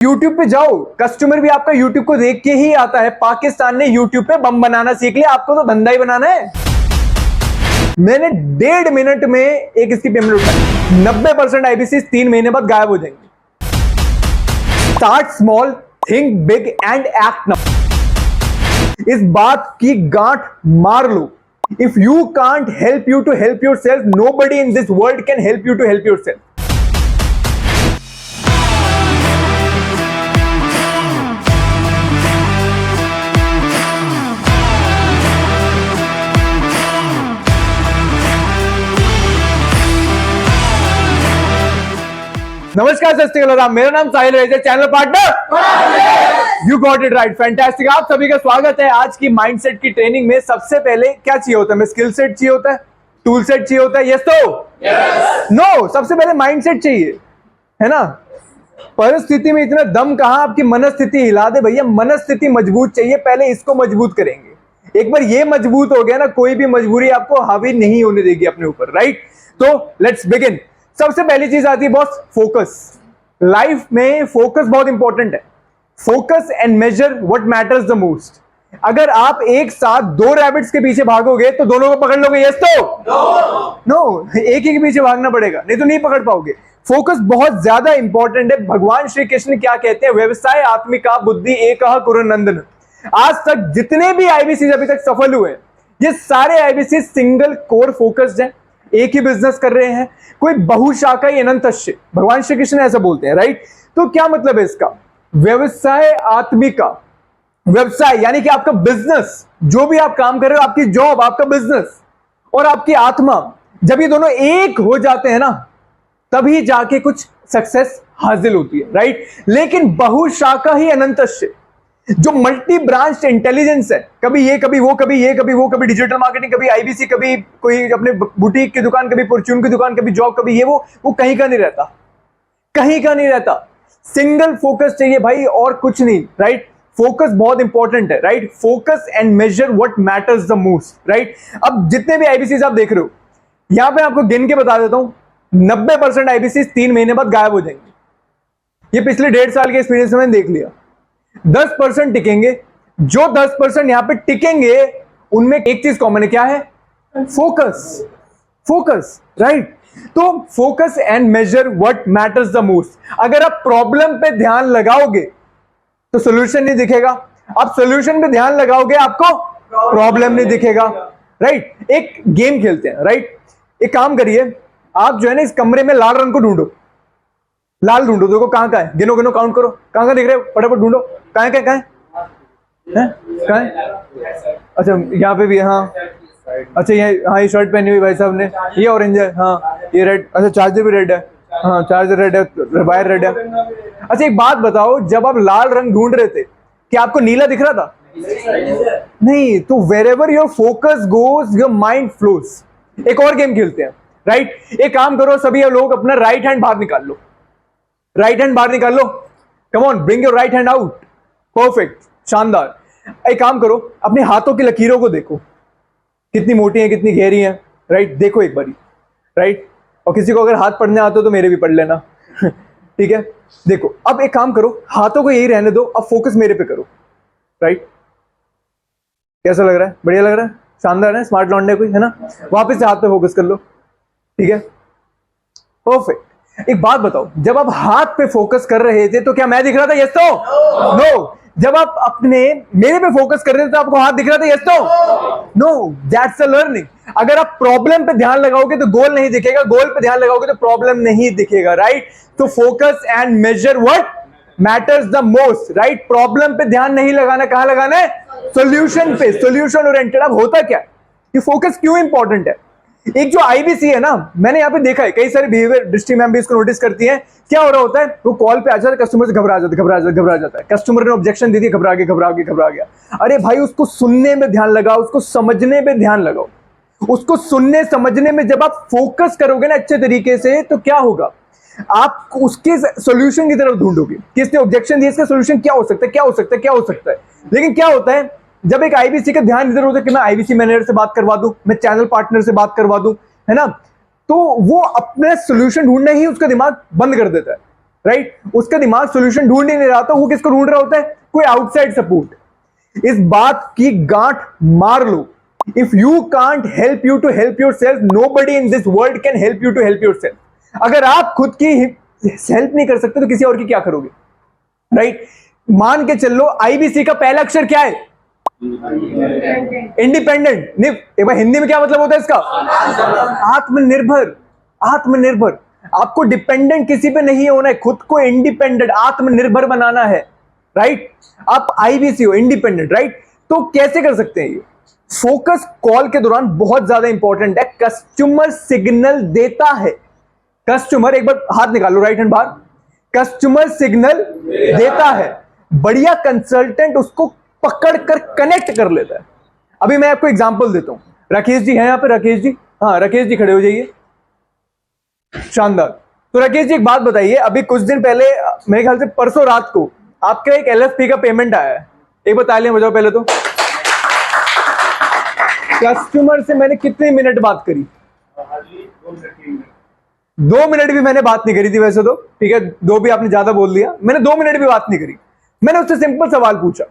YouTube पे जाओ, customer भी आपका YouTube को देख के ही आता है। पाकिस्तान ने YouTube पे बम बनाना सीख लिया, आपको तो धंधा ही बनाना है। मैंने 1.5 मिनट में एक इसकी पेमेंट उठाई। 90% आईबीसी 3 महीने बाद गायब हो जाएंगे। Start small, think big and act now. इस बात की गांठ मार लो। If you can't help you to help yourself, nobody in this world can help you to help yourself. नमस्कार, सत श्री अकाल। मेरा नाम साहिल है, channel partner you got it right, fantastic. आप सभी का स्वागत है आज की माइंडसेट की ट्रेनिंग में। सबसे पहले क्या चाहिए होता है? मैं स्किल सेट चाहिए होता है, टूल सेट चाहिए होता है, यस तो नो। सबसे पहले माइंडसेट चाहिए, है ना। परिस्थिति में इतना दम कहां, आपकी मनस्थिति हिला दे भैया। मनस्थिति मजबूत चाहिए, पहले इसको मजबूत करेंगे। एक बार ये मजबूत हो गया ना, कोई भी मजबूरी आपको हावी नहीं होने देगी अपने ऊपर, राइट। तो लेट्स बिगिन। सबसे पहली चीज आती है बॉस, फोकस। लाइफ में फोकस बहुत इंपॉर्टेंट है। Focus and measure what matters the most. अगर आप एक साथ 2 रैबिट्स के पीछे भागोगे तो दोनों को पकड़ लोगे, यस तो नो। एक ही के पीछे भागना पड़ेगा, नहीं तो नहीं पकड़ पाओगे। फोकस बहुत ज्यादा इंपॉर्टेंट है। भगवान श्री कृष्ण क्या कहते हैं? व्यवसाय आत्मिका बुद्धि एकह कुरुनंदन। आज तक जितने भी आईबीसी अभी तक सफल हुए, ये सारे आईबीसी सिंगल कोर फोकस्ड हैं, एक ही बिजनेस कर रहे हैं। कोई बहुशाखाई अनंतस्य, भगवान श्री कृष्ण ऐसा बोलते हैं, राइट। तो क्या मतलब है इसका? व्यवसाय आत्मिका, व्यवसाय यानी कि आपका बिजनेस, जो भी आप काम कर रहे हो, आपकी जॉब, आपका बिजनेस और आपकी आत्मा, जब ये दोनों एक हो जाते हैं ना, तभी जाके कुछ सक्सेस हासिल होती है, राइट। लेकिन बहुशाखा ही अनंतस्य, जो मल्टी ब्रांच इंटेलिजेंस है, कभी ये कभी वो, कभी ये कभी वो, कभी डिजिटल मार्केटिंग, कभी आईबीसी, कभी कोई अपने बुटीक की दुकान, कभी परचून की दुकान, कभी जॉब, कभी ये वो कहीं का नहीं रहता, कहीं का नहीं रहता। सिंगल फोकस चाहिए भाई, और कुछ नहीं, राइट। फोकस बहुत इंपॉर्टेंट है, right. Focus and measure what matters the most, right. अब जितने भी आईबीसी आप देख रहे हो, यहां पे आपको गिन के बता देता हूं, 90% आईबीसी 3 महीने बाद गायब हो जाएंगे। ये पिछले 1.5 साल के एक्सपीरियंस में देख लिया। 10% टिकेंगे। जो 10% यहां पे टिकेंगे, उनमें एक चीज कॉमन है, क्या है? फोकस। Focus, right. तो focus and measure what matters the most. अगर आप प्रॉब्लम पे ध्यान लगाओगे तो सोल्यूशन नहीं दिखेगा। आप सोल्यूशन पे ध्यान लगाओगे, आपको प्रॉब्लम नहीं दिखेगा, राइट। एक गेम खेलते हैं, राइट। एक काम करिए, आप जो है ना, इस कमरे में लाल रंग को ढूंढो। लाल ढूंढो, देखो कहां का है, गिनो गिनो, काउंट करो, कहां का दिख रहे हो, फटाफट ढूंढो। कहां है, कहां है? अच्छा, यहाँ पे भी है, हाँ। अच्छा, ये हाँ, ये शर्ट पहनी हुई भाई साहब ने, ये ऑरेंज है, हाँ, ये रेड। अच्छा, चार्जर भी रेड है, हाँ, चार्जर रेड है, वायर रेड है। अच्छा, एक बात बताओ, जब आप लाल रंग ढूंढ रहे थे, क्या आपको नीला दिख रहा था? नहीं। तो wherever your focus goes, your mind flows. एक और गेम खेलते हैं, राइट। एक काम करो, सभी लोग अपना राइट हैंड बाहर निकाल लो। राइट हैंड बाहर निकाल लो, come on, bring your right hand out. Perfect, शानदार। एक काम करो, अपने हाथों की लकीरों को देखो, कितनी मोटी है, कितनी गहरी है, राइट। देखो एक बारी, राइट। और किसी को अगर हाथ पढ़ने आते हो तो मेरे भी पढ़ लेना ठीक है। देखो, अब एक काम करो, हाथों को यही रहने दो, अब फोकस मेरे पे करो, राइट। कैसा लग रहा है? बढ़िया लग रहा है, शानदार है। स्मार्ट लौंडे कोई है ना? वापस से हाथ पे फोकस कर लो, ठीक है, परफेक्ट। एक बात बताओ, जब आप हाथ पे फोकस कर रहे थे तो क्या मैं दिख रहा था? यस तो नो। जब आप अपने मेरे पे फोकस कर रहे थे तो आपको हाथ दिख रहा था? यस तो नो। That's a learning. अगर आप प्रॉब्लम पे ध्यान लगाओगे तो गोल नहीं दिखेगा, गोल पे ध्यान लगाओगे तो प्रॉब्लम नहीं दिखेगा, राइट। तो focus and measure what matters the most, right. Problem पे ध्यान नहीं लगाना, कहां लगाना है? सोल्यूशन पे, सोल्यूशन ओरिएंटेड। अब होता क्या, ये फोकस क्यों इंपॉर्टेंट है? एक जो आईबीसी है ना, मैंने यहाँ पे देखा है, कई सारे बिहेवियर डिस्ट्रिक्ट मैम भी इसको नोटिस करती है। क्या हो रहा होता है, वो कॉल पे आ जाता है, कस्टमर से घबरा जाता है। कस्टमर ने ऑब्जेक्शन दे दी, घबरा गया। अरे भाई, उसको सुनने में ध्यान लगाओ, उसको समझने में ध्यान लगाओ। उसको सुनने समझने में जब आप फोकस करोगे ना अच्छे तरीके से, तो क्या होगा, आप उसके सोल्यूशन की तरफ ढूंढोगे। किसने ऑब्जेक्शन दिया, इसका सोल्यूशन क्या हो सकता है। लेकिन क्या होता है, जब एक आईबीसी का ध्यान इधर होता है कि मैं आईबीसी मैनेजर से बात करवा दूं, मैं चैनल पार्टनर से बात करवा दूं, है ना, तो वो अपने सॉल्यूशन ढूंढना ही उसका दिमाग बंद कर देता है। राइट? उसका दिमाग सोल्यूशन ढूंढ ही नहीं रहा, तो वो किसको ढूंढ रहा होता है? कोई आउटसाइड सपोर्ट। इस बात की गांठ मार लो, if you can't help you to help yourself, nobody in this world can help you to help yourself. अगर आप खुद की हेल्प नहीं कर सकते तो किसी और की क्या करोगे? राइट? मान के चल लो आईबीसी का पहला अक्षर क्या है? इंडिपेंडेंट। नहीं, एक बार हिंदी में क्या मतलब होता है इसका? आत्मनिर्भर। आत्मनिर्भर। आपको डिपेंडेंट किसी पे नहीं होना है, खुद को इंडिपेंडेंट आत्मनिर्भर बनाना है। राइट? आप आईबीसी हो, इंडिपेंडेंट। राइट? तो कैसे कर सकते हैं ये? फोकस कॉल के दौरान बहुत ज्यादा इंपॉर्टेंट है। कस्टमर सिग्नल देता है। कस्टमर, एक बार हाथ निकालो राइट हैंड बाहर। कस्टमर सिग्नल देता है, बढ़िया कंसल्टेंट उसको पकड़कर कनेक्ट कर लेता है। अभी मैं आपको एग्जांपल देता हूं। राकेश जी हैं यहाँ पे? राकेश जी, हाँ राकेश जी खड़े हो जाइए। शानदार। तो राकेश जी एक बात बताइए, अभी कुछ दिन पहले मेरे ख्याल से परसों रात को आपका एक LFP का पेमेंट आया है। एक बार तालियां बजाओ पहले तो। कस्टमर से मैंने कितने मिनट बात करी? 2 मिनट भी मैंने बात नहीं करी थी वैसे तो, ठीक है, 2 भी आपने ज्यादा बोल दिया। मैंने 2 मिनट भी बात नहीं करी। मैंने उससे सिंपल सवाल पूछा,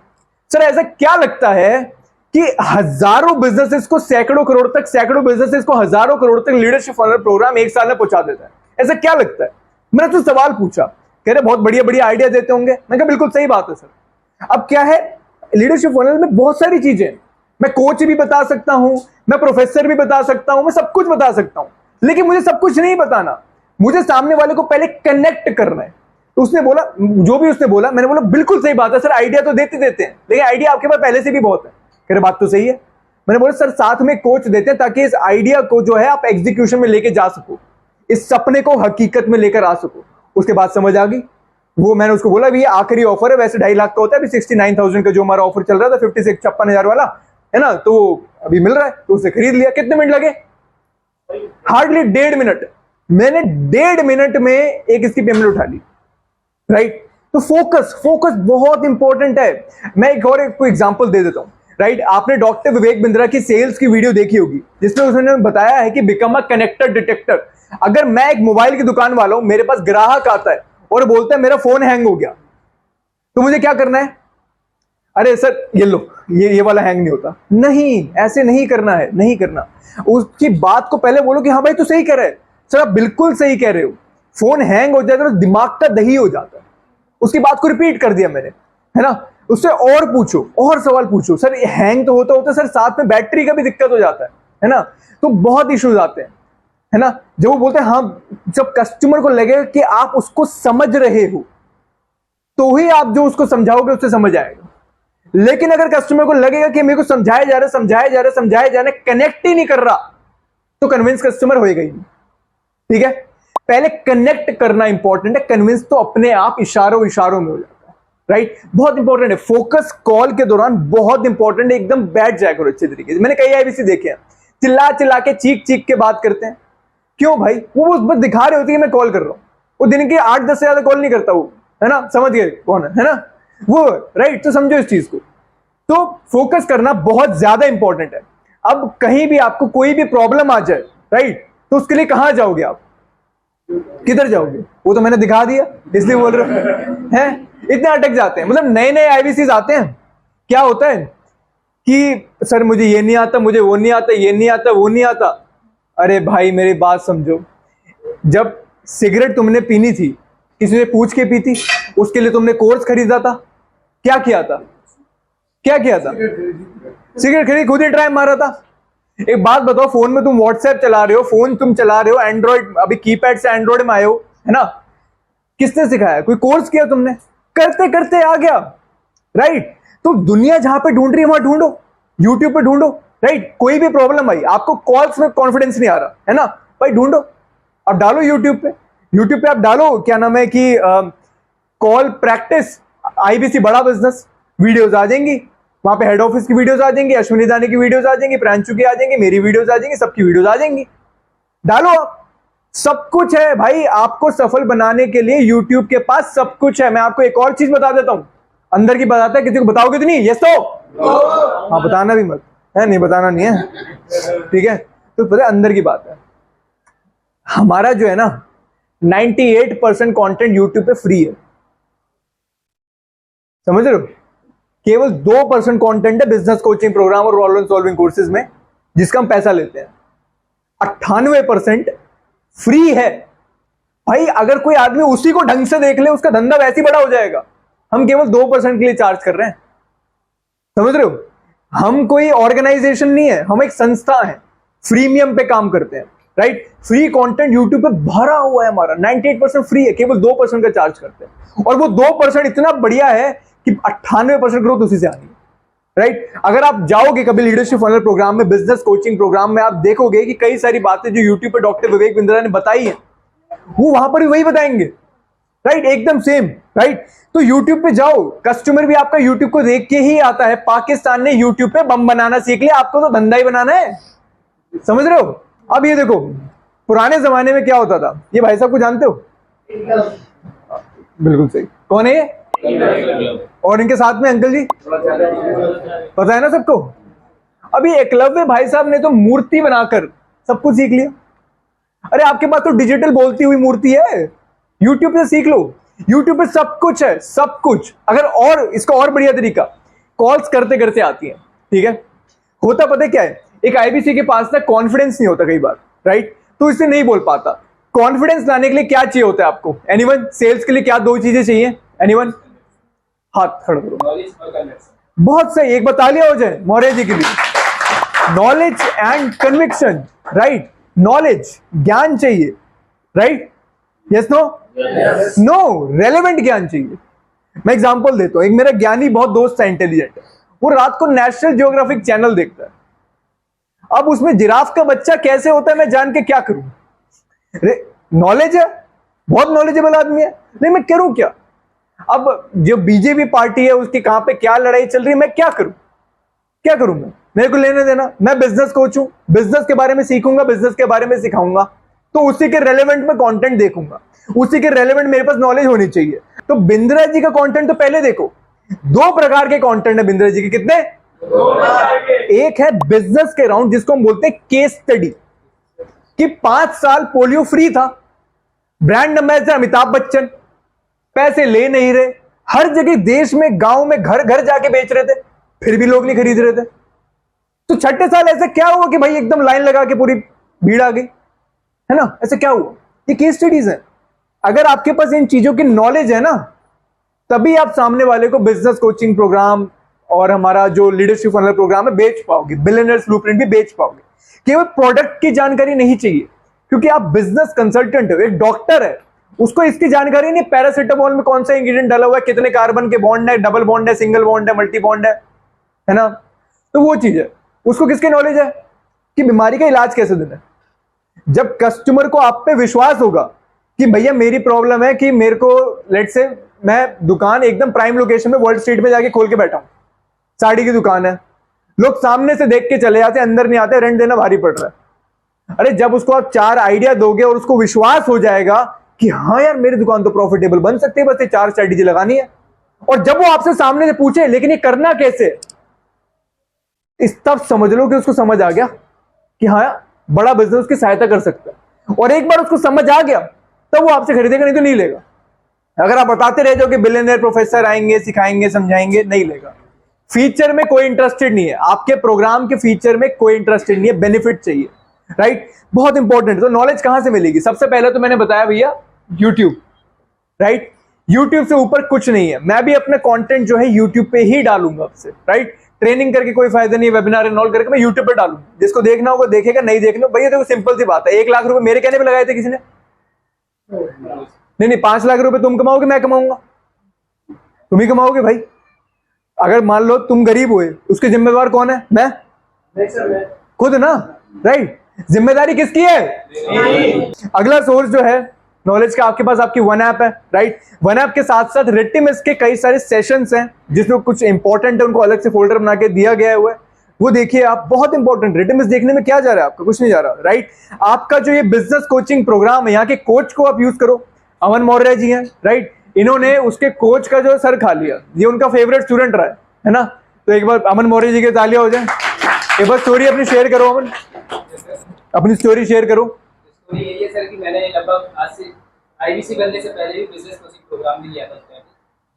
सर ऐसा क्या लगता है कि हजारों बिजनेसेस को सैकड़ों करोड़ तक, सैकड़ों बिजनेसेस को हजारों करोड़ तक लीडरशिप फनल प्रोग्राम 1 साल में पहुंचा देता है, ऐसा क्या लगता है? मैंने उससे सवाल पूछा। कह रहे बहुत बढ़िया बढ़िया आइडिया देते होंगे। मैंने कहा बिल्कुल सही बात है सर। अब क्या है, लीडरशिप फनल में बहुत सारी चीजें हैं। मैं कोच भी बता सकता हूं, मैं प्रोफेसर भी बता सकता हूं, मैं सब कुछ बता सकता हूं, लेकिन मुझे सब कुछ नहीं बताना। मुझे सामने वाले को पहले कनेक्ट करना है। तो उसने बोला, जो भी उसने बोला, मैंने बोला बिल्कुल सही बात है सर, आइडिया तो देते देते हैं, लेकिन आइडिया आपके पास पहले से भी बहुत है। कह रहे बात तो सही है। मैंने बोला सर साथ में कोच देते हैं ताकि इस आइडिया को जो है आप एग्जीक्यूशन में लेके जा सको, इस सपने को हकीकत में लेकर आ सको। उसके बाद समझ आ गई। वो मैंने उसको बोला भी ये आखिरी ऑफर है, वैसे 2.5 लाख का होता है, अभी 69,000 का जो हमारा ऑफर चल रहा था, 56,000 वाला है ना, तो अभी मिल रहा है, तो उसे खरीद लिया। कितने मिनट लगे? Hardly 1.5 minute. मैंने 1.5 मिनट में एक इसकी पेमेंट उठा ली। राइट? तो फोकस बहुत इंपॉर्टेंट है। मैं एक और एक एग्जांपल दे देता हूं। राइट? आपने डॉक्टर विवेक बिंद्रा की सेल्स की वीडियो देखी होगी, जिसमें उसने बताया है कि बिकम अ कनेक्टर डिटेक्टर। अगर मैं एक मोबाइल की दुकान वाला हूं, मेरे पास ग्राहक आता है और बोलता है मेरा फोन हैंग हो गया, तो मुझे क्या करना है? अरे सर ये लो, ये वाला हैंग नहीं होता। नहीं, ऐसे नहीं करना है, नहीं करना। उसकी बात को पहले बोलो कि हाँ भाई तू सही कह रहा है सर, आप बिल्कुल सही कह रहे हो। फोन हैंग हो जाता है तो दिमाग का दही हो जाता है। उसकी बात को रिपीट कर दिया मैंने, है ना। उससे और पूछो, और सवाल पूछो, सर हैंग तो होता होता सर, साथ में बैटरी का भी दिक्कत हो जाता है ना, तो बहुत इश्यूज आते हैं, है ना। जब वो बोलते हैं हाँ, जब कस्टमर को लगेगा कि आप उसको समझ रहे हो, तो ही आप जो उसको समझाओगे उससे समझ आएगा। लेकिन अगर कस्टमर को लगेगा कि मेरे को समझाया जा रहा है, कनेक्ट ही नहीं कर रहा, तो कन्विंस कस्टमर होएगा ही नहीं। ठीक है, पहले कनेक्ट करना इंपॉर्टेंट है, कन्विंस तो अपने आप इशारों में हो जाता है। राइट? बहुत इंपॉर्टेंट है। फोकस कॉल के दौरान बहुत इंपॉर्टेंट है, एकदम बैठ जाए करो अच्छे तरीके से। मैंने कई आईबीसी देखे हैं, चिल्ला के चीख के बात करते हैं। क्यों भाई? वो बस दिखा रहे होते हैं कि मैं कॉल कर रहा हूं। वो दिन के 8-10 से ज्यादा कॉल नहीं करता वो, है ना। समझ गए कौन है ना वो? राइट? तो समझो इस चीज को। तो फोकस करना बहुत ज्यादा इंपॉर्टेंट है। अब कहीं भी आपको कोई भी प्रॉब्लम आ जाए, राइट, तो उसके लिए कहां जाओगे आप? किधर जाओगे? वो तो मैंने दिखा दिया, इसलिए बोल रहे हैं। इतने अटक जाते हैं। मतलब नए आईबीसीज आते हैं, क्या होता है कि सर मुझे ये नहीं आता, मुझे वो नहीं आता, ये नहीं आता, वो नहीं आता। अरे भाई मेरी बात समझो, जब सिगरेट तुमने पीनी थी, किसी से पूछ के पी थी? उसके लिए तुमने कोर्स खरीदा था? क्या किया था? सिगरेट खरीद, खुद ही ट्राई मारा था। एक बात बताओ, फोन में तुम व्हाट्सएप चला रहे हो, फोन तुम चला रहे हो, एंड्रॉइड, अभी कीपैड से एंड्रॉइड में आए हो, है ना। किसने सिखाया? कोई कोर्स किया तुमने? करते करते आ गया। राइट? तो दुनिया जहां पे ढूंढ रही है वहां ढूंढो, यूट्यूब पे ढूंढो। राइट? कोई भी प्रॉब्लम आई, आपको कॉल्स में कॉन्फिडेंस नहीं आ रहा है ना भाई, ढूंढो, अब डालो यूट्यूब पे आप डालो, क्या नाम है कि कॉल प्रैक्टिस आईबीसी बड़ा बिजनेस, वीडियोस आ जाएंगी। वहां पे हेड ऑफिस की वीडियोस आ जाएंगी, अश्विनी दानी की वीडियोस आ जाएंगी, प्रांशु की आ जाएंगी, मेरी वीडियोस आ जाएंगी, सबकी वीडियोस आ जाएंगी। डालो आप, सब कुछ है भाई। आपको सफल बनाने के लिए यूट्यूब के पास सब कुछ है। मैं आपको एक और चीज बता देता हूं, अंदर की बताता है, किसी को बताओगे तो नहीं? यस तो हाँ, बताना भी मत है, नहीं बताना नहीं है, ठीक है। तो पता है अंदर की बात है, हमारा जो है ना 98% कंटेंट यूट्यूब पे फ्री है, समझ रहे हो? केवल 2% कंटेंट है बिजनेस कोचिंग प्रोग्राम और प्रॉब्लम सॉल्विंग कोर्सेज में जिसका हम पैसा लेते हैं। 98% फ्री है भाई। अगर कोई आदमी उसी को ढंग से देख ले, उसका धंधा वैसे ही बड़ा हो जाएगा। हम केवल 2% के लिए चार्ज कर रहे हैं, समझ रहे हो? हम कोई ऑर्गेनाइजेशन नहीं है, हम एक संस्था है, फ्रीमियम पे काम करते हैं, राइट? फ्री कंटेंट यूट्यूब पे भरा हुआ है हमारा, 98% फ्री है, केवल 2% का चार्ज करते हैं। और वो 2% इतना बढ़िया है कि 98% ग्रोथ उसी से आ रही है, राइट? अगर आप जाओगे कभी लीडरशिप फनल प्रोग्राम में, बिजनेस कोचिंग प्रोग्राम में, आप देखोगे कि कई सारी बातें जो यूट्यूब पे डॉक्टर विवेक बिंद्रा ने बताई है, वो वहां पर भी वही बताएंगे, राइट? एकदम सेम, राइट? तो यूट्यूब पे जाओ, कस्टमर भी आपका यूट्यूब को देख के ही आता है। पाकिस्तान ने यूट्यूब पे बम बनाना सीख लिया, आपको तो धंधा ही बनाना है, समझ रहे हो? अब ये देखो, पुराने जमाने में क्या होता था, ये भाई साहब को जानते हो? बिल्कुल सही। कौन है ये? और इनके साथ में अंकल जी, पता है ना सबको? अभी एकलव्य भाई साहब ने तो मूर्ति बनाकर सब कुछ सीख लिया। अरे आपके पास तो डिजिटल बोलती हुई मूर्ति है, यूट्यूब से सीख लो। यूट्यूब पे सब कुछ है, सब कुछ। अगर और इसका और बढ़िया तरीका, कॉल्स करते करते आती है, ठीक है? होता पता क्या है, एक आईबीसी के पास ना कॉन्फिडेंस नहीं होता कई बार, राइट? तो इससे नहीं बोल पाता। कॉन्फिडेंस लाने के लिए क्या चाहिए होता है आपको? एनीवन? सेल्स के लिए क्या 2 चीजें चाहिए? एनीवन? हाथ खड़ा करो। बहुत सही, एक बता लिया हो जाए मौर्य जी के लिए। Knowledge and conviction, right? Knowledge, ज्ञान चाहिए, right? Yes no? No, relevant ज्ञान चाहिए। मैं एग्जांपल देता हूं। एक मेरा ज्ञानी बहुत दोस्त है, इंटेलिजेंट है, वो रात को नेशनल ज्योग्राफिक चैनल देखता है। अब उसमें जिराफ का बच्चा कैसे होता है मैं जान के क्या करूं? नॉलेज है, बहुत नॉलेजेबल आदमी है, नहीं मैं करूं क्या? अब जो बीजेपी पार्टी है उसकी कहां पे क्या लड़ाई चल रही है, मैं क्या करूं? क्या करूं मैं? मेरे को लेने देना। मैं बिजनेस कोच हूं, बिजनेस के बारे में सीखूंगा, बिजनेस के बारे में सिखाऊंगा, तो उसी के रेलेवेंट में कंटेंट देखूंगा, उसी के रेलेवेंट मेरे पास नॉलेज होनी चाहिए। तो बिंद्रा जी का कंटेंट तो पहले देखो। 2 प्रकार के कंटेंट है बिंद्रा जी के। कितने? एक है बिजनेस के राउंड, जिसको हम बोलते हैं केस स्टडी, कि 5 साल पोलियो फ्री था, ब्रांड एम्बेसडर अमिताभ बच्चन, पैसे ले नहीं रहे, हर जगह देश में, गांव में, घर घर जाके बेच रहे थे, फिर भी लोग नहीं खरीद रहे थे। तो 6ठे साल ऐसे क्या हुआ कि भाई एकदम लाइन लगा के पूरी भीड़ आ गई, है ना? ऐसे क्या हुआ? ये केस स्टडीज है। अगर आपके पास इन चीजों की नॉलेज है ना, तभी आप सामने वाले को बिजनेस कोचिंग प्रोग्राम और हमारा जो लीडरशिप फनल प्रोग्राम है बेच पाओगे, बिलियनर्स ब्लूप्रिंट भी बेच पाओगे। केवल प्रोडक्ट की जानकारी नहीं चाहिए, क्योंकि आप बिजनेस कंसल्टेंट हो, एक डॉक्टर है, उसको इसकी जानकारी नहीं पैरासिटामोल में कौन सा इंग्रेडिएंट डाला हुआ है, कितने कार्बन के बॉन्ड है, डबल बॉन्ड है, सिंगल बॉन्ड है, मल्टी बॉन्ड है ना? तो वो चीज है। उसको किसकी नॉलेज है कि बीमारी का इलाज कैसे देना है। जब कस्टमर को आप पे विश्वास होगा कि भैया मेरी प्रॉब्लम है कि मेरे को, लेट से मैं दुकान एकदम प्राइम लोकेशन में वर्ल्ड स्ट्रीट में जाके खोल के बैठा हूं, साड़ी की दुकान है, लोग सामने से देख के चले जाते, अंदर नहीं आते, रेंट देना भारी पड़ रहा है। अरे जब उसको आप 4 आइडिया दोगे और उसको विश्वास हो जाएगा कि हाँ यार मेरी दुकान तो प्रॉफिटेबल बन सकती है, बस ये 4 स्ट्रेटेजी लगानी है, और जब वो आपसे सामने से पूछे लेकिन ये करना कैसे, इस तब समझ लो कि उसको समझ आ गया कि हाँ बड़ा बिजनेस उसकी सहायता कर सकता है। और एक बार उसको समझ आ गया तब वो आपसे खरीदेगा, नहीं तो नहीं लेगा। अगर आप बताते रह जाओ कि बिलियनियर प्रोफेसर आएंगे, सिखाएंगे, समझाएंगे, नहीं लेगा। फीचर में कोई इंटरेस्टेड नहीं है, आपके प्रोग्राम के फीचर में कोई इंटरेस्टेड नहीं है, बेनिफिट चाहिए, राइट? बहुत इंपॉर्टेंट। तो नॉलेज कहां से मिलेगी? सबसे पहले तो मैंने बताया भैया यूट्यूब, राइट? यूट्यूब से ऊपर कुछ नहीं है। मैं भी अपने कंटेंट जो है यूट्यूब पे ही डालूंगा आपसे, राइट? ट्रेनिंग करके कोई फायदा नहीं, वेबिनार इनरोल करके मैं यूट्यूब पे डालूंगा, जिसको देखना होगा देखेगा, नहीं देखना भैया देखो सिंपल सी बात है। 1 लाख रुपए मेरे कहने पे लगाए थे किसी ने? नहीं, 5 लाख रुपए तुम कमाओगे, मैं कमाऊंगा, तुम ही कमाओगे भाई। अगर मान लो तुम गरीब हुए, उसके जिम्मेदार कौन है? मैं खुद ना, राइट? जिम्मेदारी किसकी है? अगला सोर्स जो है नॉलेज का आपके पास, आपकी वन ऐप है, राइट? वन ऐप के साथ साथ रिटिमिस के कई सारे सेशंस हैं जिसमें कुछ इंपॉर्टेंट है, उनको अलग से फोल्डर बना के दिया गया है, वो देखिए आप, बहुत इंपॉर्टेंट। रिटिमिस देखने में क्या जा रहा है आपका? कुछ नहीं जा रहा, राइट? आपका जो ये बिजनेस कोचिंग प्रोग्राम है, यहाँ के कोच को आप यूज करो। अमन मौर्य जी हैं, राइट? इन्होंने उसके कोच का जो सर खा लिया, ये उनका फेवरेट स्टूडेंट रहा है ना? तो एक बार अमन मौर्य जी के तालियां हो जाए। एक बार स्टोरी अपनी शेयर करो अमन, अपनी स्टोरी शेयर करो। ये सर कि मैंने लगभग आज से आईबीसी बनने से पहले भी बिजनेस कोचिंग प्रोग्राम भी लिया था उसने।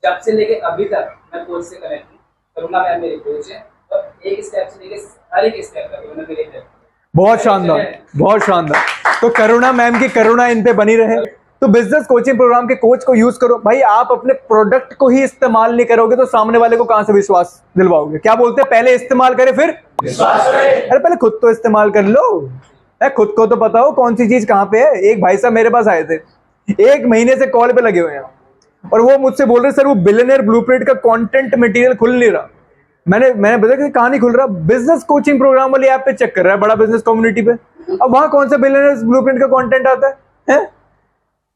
जब से लेके अभी तक मैं कोच से कनेक्ट हूँ। करुणा मैम मेरे कोच है और एक स्टेप से लेके हर एक स्टेप तक उन्होंने मेरे हेल्प। बहुत शानदार, बहुत शानदार। तो करुणा मैम की करुणा इन पे बनी रहे। तो बिजनेस कोचिंग प्रोग्राम के कोच को यूज करो भाई। आप अपने प्रोडक्ट को ही इस्तेमाल नहीं करोगे तो सामने वाले को कहां से विश्वास दिलवाओगे? क्या बोलते हैं, पहले इस्तेमाल करे फिर विश्वास करे। अरे पहले खुद तो इस्तेमाल कर लो। खुद को तो पता हो कौन सी चीज कहां पे है। एक भाई साहब मेरे पास आए थे, 1 महीने से कॉल पे लगे हुए हैं और वो मुझसे बोल रहे सर वो बिलियनियर ब्लूप्रिंट का कंटेंट मटेरियल खुल नहीं रहा। मैंने बताया कि कहां नहीं खुल रहा? बिजनेस कोचिंग प्रोग्राम वाली ऐप पे चेक कर रहा है, बड़ा बिजनेस कम्युनिटी पे। अब वहां कौन सा बिलियनियर ब्लूप्रिंट का कंटेंट आता है?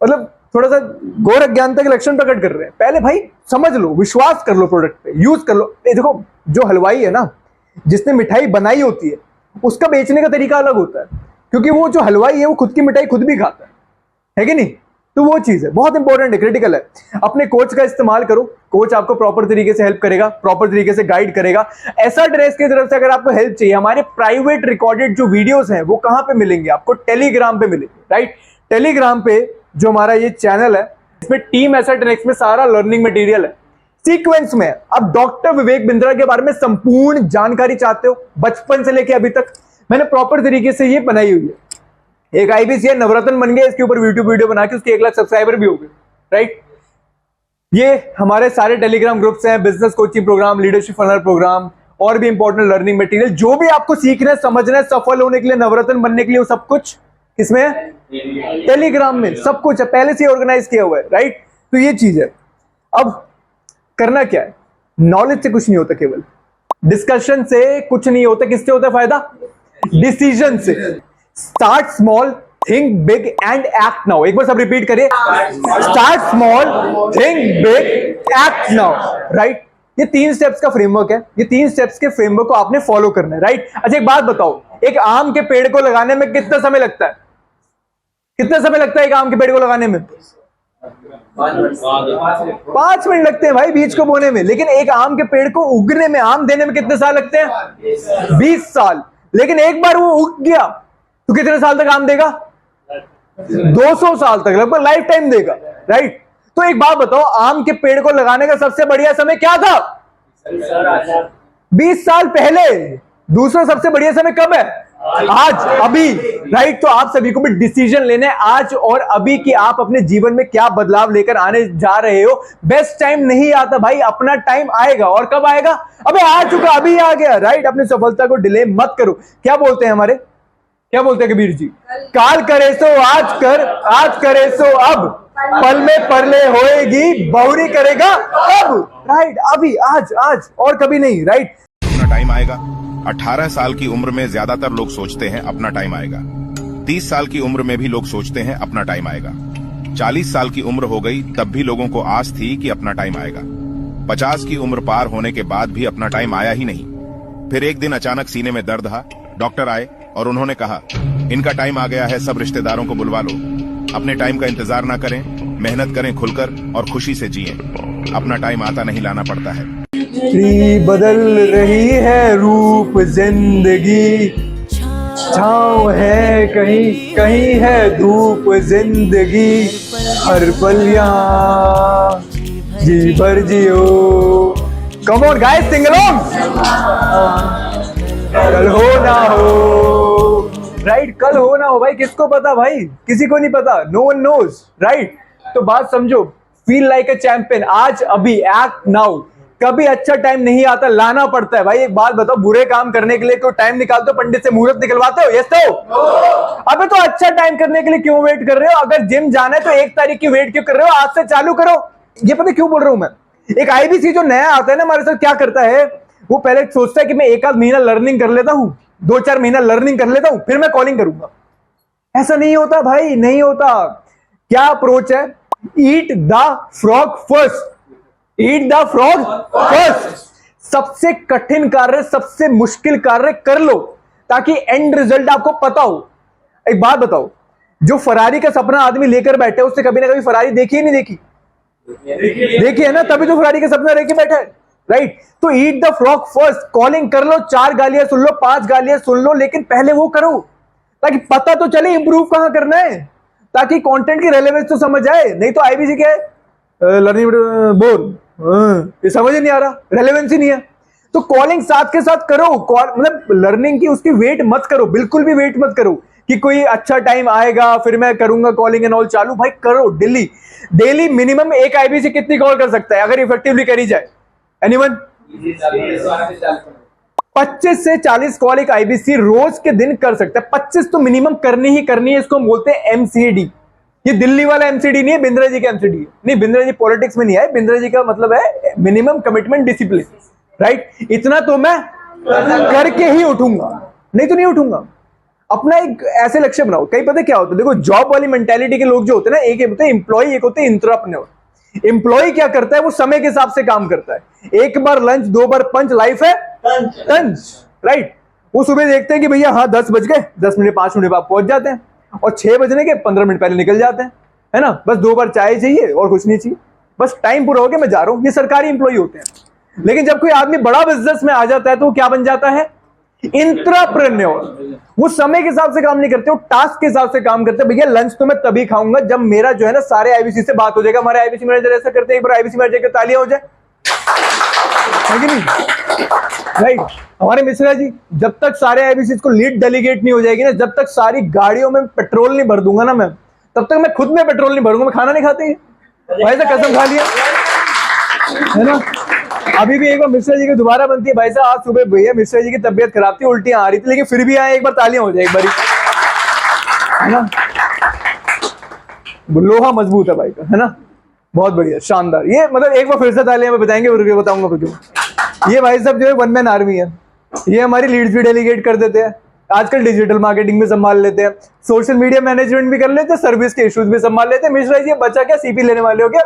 मतलब थोड़ा सा घोर अज्ञानता के लक्षण प्रकट कर रहे हैं। पहले भाई समझ लो, विश्वास कर लो, प्रोडक्ट पे यूज कर लो। देखो जो हलवाई है ना, जिसने मिठाई बनाई होती है, उसका बेचने का तरीका अलग होता है, क्योंकि वो जो हलवाई है वो खुद की मिठाई खुद भी खाता है कि नहीं? तो वो चीज है, बहुत इंपॉर्टेंट है, क्रिटिकल है। अपने कोच का इस्तेमाल करो। कोच आपको प्रॉपर तरीके से हेल्प करेगा, प्रॉपर तरीके से गाइड करेगा। ऐसा ड्रेस की तरफ से अगर आपको हेल्प चाहिए, हमारे प्राइवेट रिकॉर्डेड जो वीडियोस हैं वो कहां पे मिलेंगे? आपको टेलीग्राम पे मिलेंगे, राइट? टेलीग्राम पे जो हमारा ये चैनल है, इसमें टीम एसेट नेक्स्ट में सारा लर्निंग मटेरियल है, सीक्वेंस में। अब डॉक्टर विवेक बिंद्रा के बारे में संपूर्ण जानकारी चाहते हो बचपन से लेके अभी तक, मैंने प्रॉपर तरीके से ये बनाई हुई है। एक आईबीसी नवरत्न बन गया, इसके ऊपर यूट्यूब वीडियो बना के उसके 1 लाख सब्सक्राइबर भी हो गए, राइट? ये हमारे सारे टेलीग्राम ग्रुप्स हैं, business coaching programme, leadership funnel programme और भी इंपॉर्टेंट लर्निंग मटेरियल। जो भी आपको सीखना है, समझना है, सफल होने के लिए, नवरत्न बनने के लिए, वो सब कुछ किसमें है? टेलीग्राम में सब कुछ है, पहले से ऑर्गेनाइज किया हुआ है, राइट? तो ये चीज है। अब करना क्या है? नॉलेज से कुछ नहीं होता, केवल डिस्कशन से कुछ नहीं होता। किससे होता है फायदा? डिसीजन से। Start small, think big and act now. एक बार सब रिपीट करिए, start small, think big, act now, right? ये 3 स्टेप्स का फ्रेमवर्क है। ये 3 स्टेप्स के फ्रेमवर्क को आपने फॉलो करना है, राइट? अच्छा एक बात बताओ, एक आम के पेड़ को लगाने में कितना समय लगता है? कितना समय लगता है एक आम के पेड़ को लगाने में? 5 मिनट लगते हैं भाई बीज को बोने में। लेकिन एक आम के पेड़ को उगने में, आम देने में कितने साल लगते हैं? 20 साल। लेकिन एक बार वो उग गया तो कितने साल तक आम देगा? 200 साल तक, लगभग लाइफ टाइम देगा, राइट? तो एक बात बताओ, आम के पेड़ को लगाने का सबसे बढ़िया समय क्या था? 20 साल पहले। दूसरा सबसे बढ़िया समय कब है? आज, अभी, राइट? तो आप सभी को भी डिसीजन लेने आज और अभी कि आप अपने जीवन में क्या बदलाव लेकर आने जा रहे हो। बेस्ट टाइम नहीं आता भाई, अपना टाइम आएगा। और कब आएगा? अबे आ चुका, अभी आ गया, राइट? अपनी सफलता को डिले मत करो। क्या बोलते हैं हमारे, क्या बोलते हैं कबीर जी? काल करे सो आज कर, आज करे सो अब, पल में परले होएगी, बहुरी करेगा अब, राइट? अभी, आज, आज और कभी नहीं, राइट? अपना टाइम आएगा। 18 साल की उम्र में ज्यादातर लोग सोचते हैं अपना टाइम आएगा। 30 साल की उम्र में भी लोग सोचते हैं अपना टाइम आएगा। 40 साल की उम्र हो गई तब भी लोगों को आस थी कि अपना टाइम आएगा। 50 की उम्र पार होने के बाद भी अपना टाइम आया ही नहीं। फिर एक दिन अचानक सीने में दर्द था। डॉक्टर आए और उन्होंने कहा, इनका टाइम आ गया है, सब रिश्तेदारों को बुलवा लो। अपने टाइम का इंतजार ना करें, मेहनत करें खुलकर और खुशी से जिएं। अपना टाइम आता नहीं, लाना पड़ता है। बदल रही है रूप जिंदगी, छाँव है कहीं, कहीं है धूप जिंदगी, हर पल यहाँ जी भर जियो। Come on guys, sing along. कल हो ना हो, राइट? कल हो ना हो भाई, किसको पता भाई? किसी को नहीं पता, नो वन नोज, राइट? तो बात समझो, फील लाइक अ चैंपियन। आज, अभी, एक्ट नाउ। कभी अच्छा टाइम नहीं आता, लाना पड़ता है भाई। एक बात बताओ, बुरे काम करने के लिए कोई टाइम निकालते हो? पंडित से मुहूर्त निकलवाते हो? यस तो अबे तो अच्छा टाइम करने के लिए क्यों वेट कर रहे हो? अगर जिम जाना है तो 1 तारीख की वेट क्यों कर रहे हो? आज से चालू करो। ये पता क्यों बोल रहा हूं मैं? एक आईबीसी जो नया आता है ना हमारे साथ, क्या करता है वो? पहले सोचता है कि मैं 1 आध महीना लर्निंग कर लेता हूं, 2-4 महीना लर्निंग कर लेता हूं, फिर मैं कॉलिंग करूंगा। ऐसा नहीं होता भाई, नहीं होता। क्या अप्रोच है? Eat the frog first, eat the frog first. सबसे कठिन कार्य, सबसे मुश्किल कार्य कर लो ताकि एंड रिजल्ट आपको पता हो। एक बात बताओ, जो फरारी का सपना आदमी लेकर बैठे, उससे कभी ना कभी फरारी देखी ही नहीं देखी? देखी है ना, तभी तो फरारी का सपना लेके बैठा है, राइट? तो eat the frog first. Calling कर लो, 4 गालियां सुन लो, 5 गालियां सुन लो, लेकिन पहले वो करो ताकि पता तो चले इंप्रूव कहां करना है। ताकि कंटेंट की रेलेवेंस तो समझ आए। नहीं तो आईबीसी क्या है, लर्निंग बोर, ये समझ ही नहीं आ रहा, रेलेवेंस ही नहीं है। तो कॉलिंग साथ के साथ करो, मतलब लर्निंग की उसकी वेट मत करो, बिल्कुल भी वेट मत करो कि कोई अच्छा टाइम आएगा फिर मैं करूंगा कॉलिंग एंड ऑल चालू। भाई करो, डेली मिनिमम एक आईबीसी कितनी कॉल कर सकता है अगर इफेक्टिवली करी जाए? एनीवन? 25 से 40 कॉल एक आईबीसी रोज के दिन कर सकता है। 25 तो मिनिमम करनी ही करनी है। इसको हम बोलते हैं एमसीडी। ये दिल्ली वाला एमसीडी नहीं है, बिंद्रा जी का एमसीडी है। नहीं, बिंद्रा जी पॉलिटिक्स में नहीं आए, बिंद्रा जी का मतलब है मिनिमम कमिटमेंट डिसिप्लिन, राइट? इतना तो मैं करके ही उठूंगा, नहीं तो नहीं उठूंगा। अपना एक ऐसे लक्ष्य बनाओ। कई पता क्या होता है, देखो जॉब वाली मेंटेलिटी के लोग जो होते हैं ना, एक होते हैं एम्प्लॉय, एक होते हैं इंटरप्रेन्योर। एम्प्लॉय क्या करता है, वो समय के हिसाब से काम करता है। एक बार लंच, 2 बार पंच, लाइफ है तंज, राइट? वो सुबह देखते हैं कि भैया हाँ 10 बज गए, 10 मिनट 5 मिनट बाद पहुंच जाते हैं, और 6 बजने के 15 मिनट पहले निकल जाते हैं, है ना? बस 2 बार चाय चाहिए और कुछ नहीं चाहिए, बस टाइम पूरा हो गया मैं जा रहा हूं। ये सरकारी एम्प्लॉय होते हैं। लेकिन जब कोई आदमी बड़ा बिजनेस में आ जाता है तो वो क्या बन जाता है? इंट्राप्रेन्योर। वो समय के हिसाब से काम नहीं करते, वो टास्क के हिसाब से काम करते हैं। भैया लंच तो मैं तभी खाऊंगा जब मेरा जो है ना सारे आईबीसी से बात हो जाएगा। हमारे आईबीसी मैनेजर ऐसा करते हैं, एक बार आईबीसी मैनेजर की तालियां हो जाए, है कि नहीं? राइट? हमारे मिश्रा जी, जब तक सारे आईबीसी को लीड डेलीगेट नहीं हो जाएगी ना, जब तक सारी गाड़ियों में पेट्रोल नहीं भर दूंगा ना मैं, तब तक मैं खुद में पेट्रोल नहीं भरूंगा। मैं खाना नहीं खाते भाई साहब, कसम खा लिया, है ना? अभी भी एक बार मिश्रा जी की दोबारा बनती है भाई साहब। आज सुबह भैया मिश्रा जी की तबीयत खराब थी, उल्टियां आ रही थी, लेकिन फिर भी आए, एक बार तालियां हो जाए एक बारी, है ना? लोहा मजबूत है भाई का, है ना? बहुत बढ़िया, शानदार। ये मतलब एक बार फिर से तालियां मैं बताएंगे, फिर बताऊंगा फिर क्यों। ये भाई साहब जो है वन मैन आर्मी है। ये हमारी लीड्स भी डेलीगेट कर देते हैं, आजकल डिजिटल मार्केटिंग भी संभाल लेते हैं, सोशल मीडिया मैनेजमेंट भी कर लेते हैं, सर्विस के इश्यूज भी संभाल लेते हैं। मिश्रा जी बचा क्या, सीपी लेने वाले हो क्या?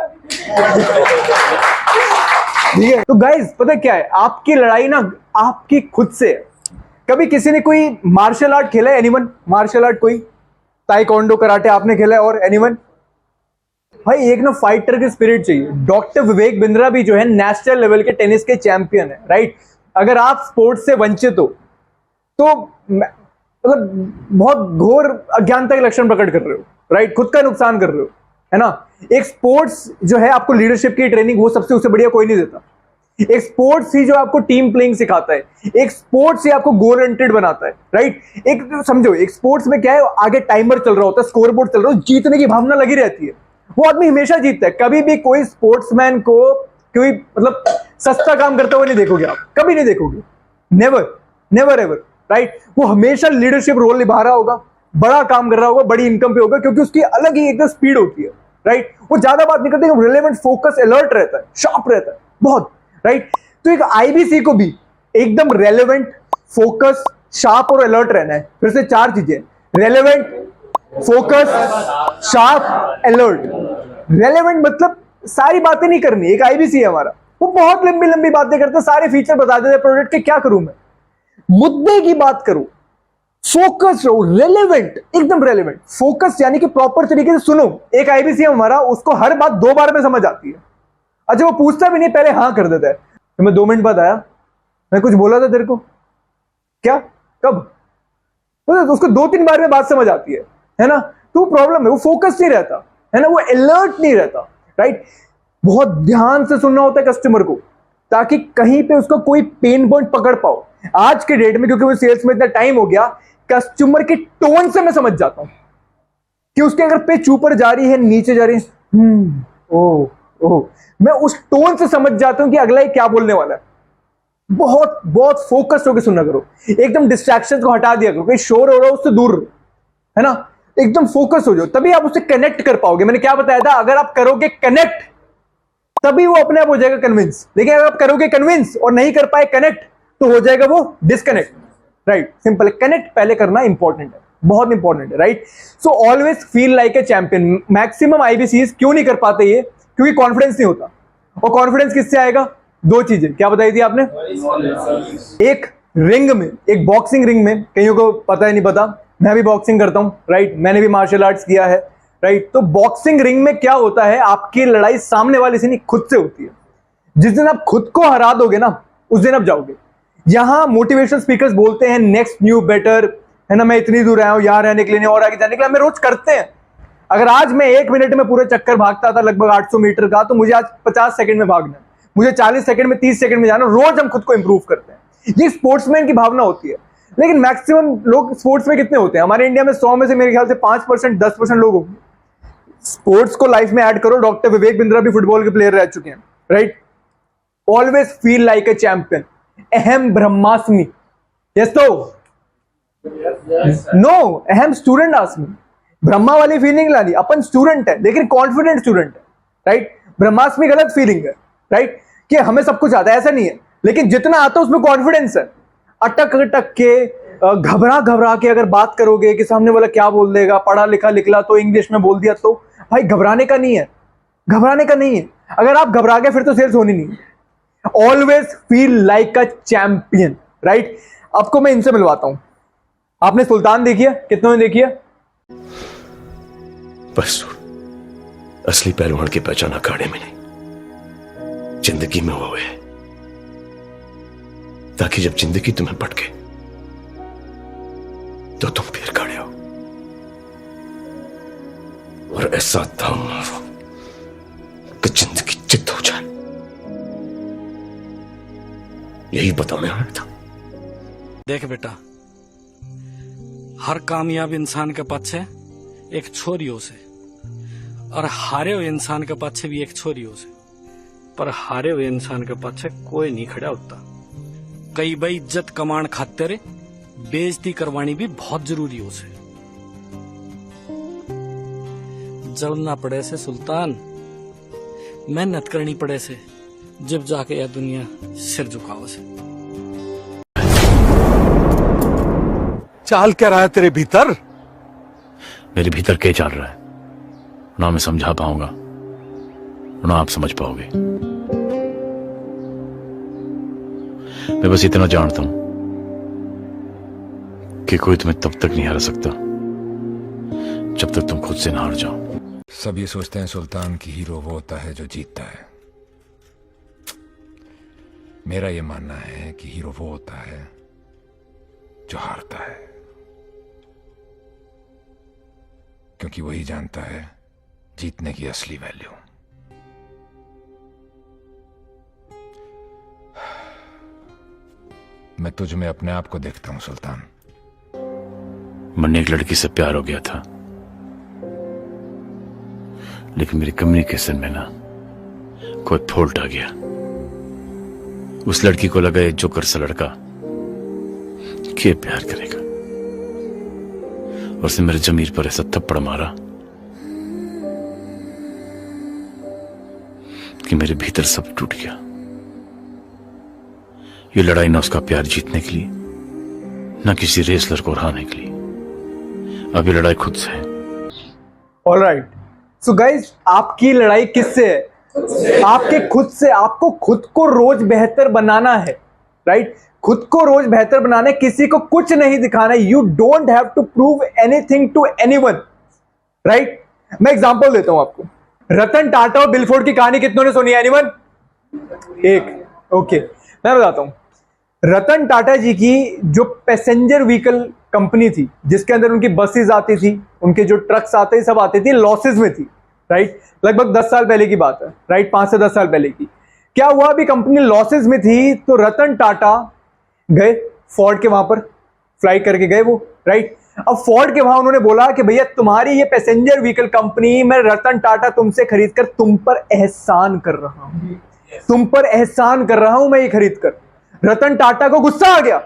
ठीक है। तो गाइस पता क्या है, आपकी लड़ाई ना आपकी खुद से है। कभी किसी ने कोई मार्शल आर्ट खेला है? एनीवन? मार्शल आर्ट कोई ताइक्वांडो, कराटे आपने खेला है? और एनीवन? भाई एक ना फाइटर की स्पिरिट चाहिए। डॉक्टर विवेक बिंद्रा भी जो है नेशनल लेवल के टेनिस के चैंपियन है, राइट? अगर आप स्पोर्ट्स से वंचित हो तो मतलब बहुत घोर अज्ञानता के लक्षण प्रकट कर रहे हो, राइट? खुद का नुकसान कर रहे हो, है ना? एक स्पोर्ट्स जो है आपको लीडरशिप की ट्रेनिंग, वो सबसे उससे बढ़िया कोई नहीं देता। एक स्पोर्ट्स ही जो आपको टीम प्लेइंग सिखाता है, एक स्पोर्ट्स ही आपको गोल ओरिएंटेड बनाता है, राइट? एक समझो, एक स्पोर्ट्स में क्या है, आगे टाइमर चल रहा होता है, स्कोर बोर्ड चल रहा है, जीतने की भावना लगी रहती है, वो आदमी हमेशा जीतता है। कभी भी कोई स्पोर्ट्समैन को कोई मतलब सस्ता काम करते हुए नहीं देखोगे आप, कभी नहीं देखोगे, नेवर नेवर एवर, राइट? वो हमेशा लीडरशिप रोल निभा रहा होगा, बड़ा काम कर रहा होगा, बड़ी इनकम पे होगा, क्योंकि उसकी अलग ही एकदम स्पीड होती है, राइट? वो ज्यादा बात नहीं करते, रिलेवेंट, फोकस, अलर्ट रहता है, शार्प रहता है बहुत, राइट? तो एक आईबीसी को भी एकदम रेलेवेंट, फोकस, शार्प और अलर्ट रहना है। फिर से 4 चीजें, relevant, focus, sharp, alert. Relevant मतलब सारी बातें नहीं करनी। एक आईबीसी है हमारा, वो बहुत लंबी लंबी बातें करते हैं, सारे फीचर बता देते हैं प्रोडक्ट के, क्या करूं मैं? मुद्दे की बात करो, फोकस रहो, रेलेवेंट, एकदम रेलेवेंट। फोकस यानी कि प्रॉपर तरीके से सुनो। एक आईबीसी हमारा, उसको हर बात 2 बार में समझ आती है। अच्छा वो पूछता भी नहीं, पहले हाँ कर देता है। तो मैं 2 मिनट बाद आया, मैं कुछ बोला था तेरे को, क्या, कब? तो उसको 2-3 बार में बात समझ आती है ना? तो प्रॉब्लम है, वो फोकस नहीं रहता, है ना? वो अलर्ट नहीं रहता, राइट? बहुत ध्यान से सुनना होता है कस्टमर को, ताकि कहीं पे उसका कोई पेन पॉइंट पकड़ पाओ। आज के डेट में, क्योंकि वो सेल्स में इतना टाइम हो गया, कस्टमर के टोन से मैं समझ जाता हूं कि उसके अगर पिच ऊपर जा रही है, नीचे जा रही है, ओह, मैं उस टोन से समझ जाता हूं कि अगला ही क्या बोलने वाला है। बहुत बहुत फोकस होकर सुनना करो, एकदम डिस्ट्रैक्शन को हटा दिया करो, कोई शोर हो रहा हो उससे दूर रहो, है ना? एकदम फोकस हो जाओ, तभी आप उससे कनेक्ट कर पाओगे। मैंने क्या बताया था, अगर आप करोगे कनेक्ट तभी वो अपने आप हो जाएगा कन्विंस। लेकिन अगर आप करोगे कन्विंस और नहीं कर पाए कनेक्ट, तो हो जाएगा वो डिस्कनेक्ट, राइट? सिंपल है, कनेक्ट पहले करना इंपॉर्टेंट है, बहुत इंपॉर्टेंट है, right? So always feel like a champion. Maximum IBCs क्यों नहीं कर पाते ये? क्योंकि कॉन्फिडेंस नहीं होता। और कॉन्फिडेंस किससे आएगा? 2 चीजें, क्या बताई थी आपने? एक रिंग में, एक बॉक्सिंग रिंग में, कईयों को पता है नहीं पता, मैं भी बॉक्सिंग करता हूं, राइट? मैंने भी मार्शल आर्ट्स किया है, राइट? तो बॉक्सिंग रिंग में क्या होता है, आपकी लड़ाई सामने वाले से नहीं, खुद से होती है। जिस दिन आप खुद को हरा दोगे ना, उस दिन आप जाओगे। यहां मोटिवेशनल स्पीकर्स बोलते हैं नेक्स्ट न्यू बेटर, है ना? मैं इतनी दूर आया हूं, यहां रहने के लिए नहीं और आगे जाने के लिए, हमें रोज करते हैं। अगर आज मैं 1 मिनट में पूरे चक्कर भागता था लगभग 800 मीटर का, तो मुझे आज 50 सेकंड में भागना है, मुझे 40 सेकंड में, 30 सेकंड में जाना। रोज हम खुद को इंप्रूव करते हैं, ये स्पोर्ट्समैन की भावना होती है। लेकिन मैक्सिमम लोग स्पोर्ट्स में कितने होते हैं? हमारे इंडिया में 100 में से मेरे ख्याल से 5%, 10% लोग होंगे। स्पोर्ट्स को लाइफ में ऐड करो। डॉक्टर विवेक बिंद्रा भी फुटबॉल के प्लेयर रह चुके हैं, right? Always feel like a champion, अहम ब्रह्मास्मि। यस तो नो, अहम स्टूडेंट आस्मी। ब्रह्मा वाली फीलिंग लानी, अपन स्टूडेंट है लेकिन कॉन्फिडेंट स्टूडेंट है, राइट? ब्रह्मास्मि गलत फीलिंग है, राइट? कि हमें सब कुछ आता है, ऐसा नहीं है। लेकिन जितना आता है उसमें कॉन्फिडेंस है। अटक अटक के, घबरा घबरा के अगर बात करोगे कि सामने वाला क्या बोल देगा, पढ़ा लिखा निकला तो इंग्लिश में बोल दिया, तो भाई घबराने का नहीं है, घबराने का नहीं है। अगर आप घबरा गए फिर तो सेल्स होनी नहीं है। Always feel like a champion, right? आपको मैं इनसे मिलवाता हूं। आपने सुल्तान देखी है? कितनों ने देखी है? बस असली पहलवान की पहचान अखाड़े में नहीं, जिंदगी में हुए, ताकि जब जिंदगी तुम्हें पटके तो तुम फिर खड़े हो और ऐसा दम हो कि जिंदगी चित हो जाए। यही बताने आया था। देख बेटा, हर कामयाब इंसान के पाछे एक छोरी हो से, और हारे हुए इंसान के पाछे भी एक छोरी हो से, पर हारे हुए इंसान के पाछे कोई नहीं खड़ा होता। कई भाई इज्जत कमाण खातिर बेइज्जती करवानी भी बहुत जरूरी हो से। जलना पड़े से सुल्तान, मेहनत करनी पड़े से, जब जाके यह दुनिया सिर झुकाओ से। चाल क्या रहा है तेरे भीतर? मेरे भीतर क्या चल रहा है ना मैं समझा पाऊंगा ना आप समझ पाओगे। मैं बस इतना जानता हूं कि कोई तुम्हें तब तक नहीं हरा सकता जब तक तुम खुद से ना हार जाओ। सब ये सोचते हैं सुल्तान की हीरो वो होता है जो जीतता है। मेरा ये मानना है कि हीरो वो होता है जो हारता है, क्योंकि वही जानता है जीतने की असली वैल्यू। मैं तुझ में अपने आप को देखता हूं सुल्तान। मन एक लड़की से प्यार हो गया था, लेकिन मेरी कम्युनिकेशन में ना कोई फॉल्ट आ गया। उस लड़की को लगा ये जोकर सा लड़का कि प्यार करेगा, और उसने मेरे जमीर पर ऐसा थप्पड़ मारा कि मेरे भीतर सब टूट गया। ये लड़ाई ना उसका प्यार जीतने के लिए, ना किसी रेसलर को हराने के लिए। अब ये लड़ाई खुद से है। ऑलराइट, सो गाइस, आपकी लड़ाई किससे है? आपके खुद से। आपको खुद को रोज बेहतर बनाना है, राइट? खुद को रोज बेहतर बनाना है, किसी को कुछ नहीं दिखाना है। You don't have to prove anything to anyone, right? मैं एग्जांपल देता हूं आपको। रतन टाटा और बिल फोर्ड की कहानी कितनों ने सुनी है? एनीवन? एक। ओके, मैं बताता हूं। रतन टाटा जी की जो पैसेंजर व्हीकल कंपनी थी, जिसके अंदर उनकी बसेस आती थी, उनके जो ट्रक्स आते थे, सब आती थी, लॉसेस में थी, राइट? लगभग 10 साल पहले की बात है, राइट? 5 से 10 साल पहले की। क्या हुआ, अभी कंपनी लॉसेस में थी तो रतन टाटा गए फोर्ड के वहां पर, फ्लाई करके गए वो, राइट? अब फोर्ड के वहां उन्होंने बोला कि भैया तुम्हारी ये पैसेंजर व्हीकल कंपनी, मैं रतन टाटा तुमसे खरीद कर तुम पर एहसान कर रहा हूं, तुम पर एहसान कर रहा हूं मैं ये खरीद कर। रतन टाटा को गुस्सा आ गया,